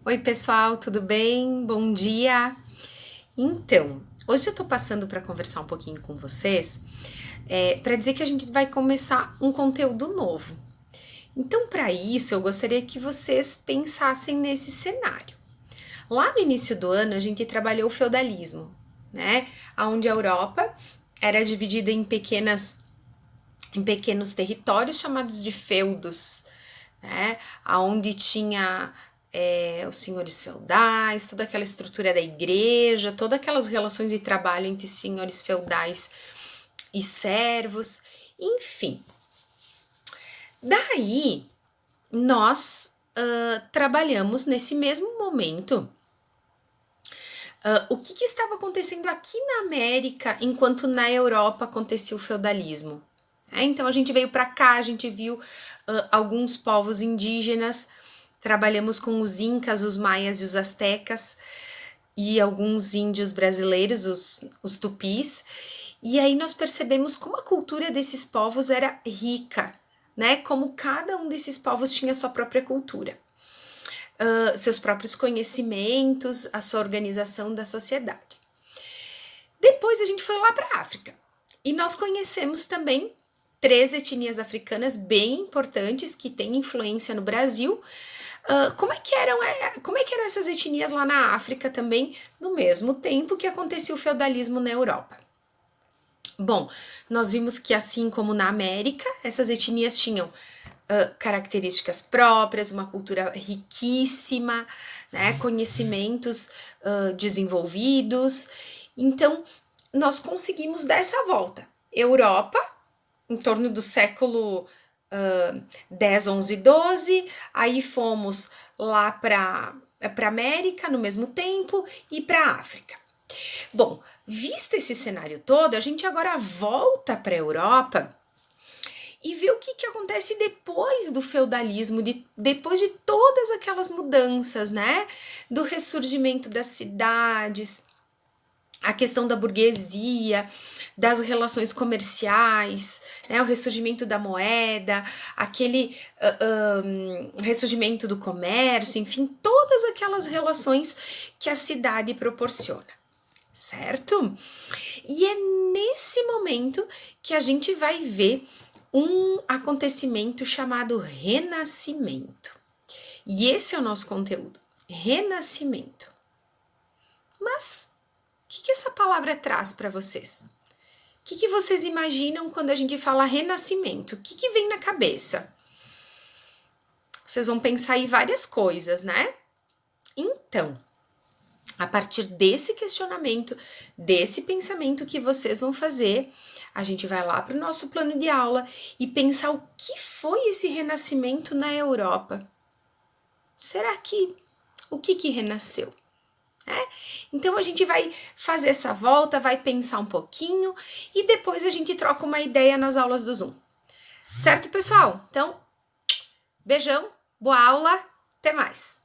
Oi, pessoal, tudo bem? Bom dia! Então, hoje eu tô passando para conversar um pouquinho com vocês, para dizer que a gente vai começar um conteúdo novo. Então, para isso, eu gostaria que vocês pensassem nesse cenário. Lá no início do ano, a gente trabalhou o feudalismo, né? Onde a Europa era dividida em pequenos territórios chamados de feudos, né? Onde tinha os senhores feudais, toda aquela estrutura da igreja, todas aquelas relações de trabalho entre senhores feudais e servos, enfim. Daí nós trabalhamos nesse mesmo momento. O que estava acontecendo aqui na América enquanto na Europa acontecia o feudalismo? Então a gente veio para cá, a gente viu alguns povos indígenas, trabalhamos com os incas, os maias e os astecas e alguns índios brasileiros, os tupis, e aí nós percebemos como a cultura desses povos era rica, né? Como cada um desses povos tinha sua própria cultura, seus próprios conhecimentos, a sua organização da sociedade. Depois a gente foi lá para a África e nós conhecemos também três etnias africanas bem importantes que têm influência no Brasil. Como é que eram essas etnias lá na África também, no mesmo tempo que acontecia o feudalismo na Europa? Bom, nós vimos que assim como na América, essas etnias tinham características próprias, uma cultura riquíssima, né, conhecimentos desenvolvidos. Então, nós conseguimos dar essa volta. Europa, em torno do século 10, 11, 12, aí fomos lá para América no mesmo tempo e para África. Bom, visto esse cenário todo, a gente agora volta para a Europa e vê o que acontece depois do feudalismo, depois de todas aquelas mudanças, né? Do ressurgimento das cidades, a questão da burguesia, das relações comerciais, né, o ressurgimento da moeda, aquele ressurgimento do comércio, enfim, todas aquelas relações que a cidade proporciona, certo? E é nesse momento que a gente vai ver um acontecimento chamado Renascimento. E esse é o nosso conteúdo, Renascimento. Mas o que essa palavra traz para vocês? O que vocês imaginam quando a gente fala renascimento? O que vem na cabeça? Vocês vão pensar em várias coisas, né? Então, a partir desse questionamento, desse pensamento que vocês vão fazer, a gente vai lá para o nosso plano de aula e pensar o que foi esse renascimento na Europa. Será que o que renasceu? Então a gente vai fazer essa volta, vai pensar um pouquinho e depois a gente troca uma ideia nas aulas do Zoom. Certo, pessoal? Então, beijão, boa aula, até mais!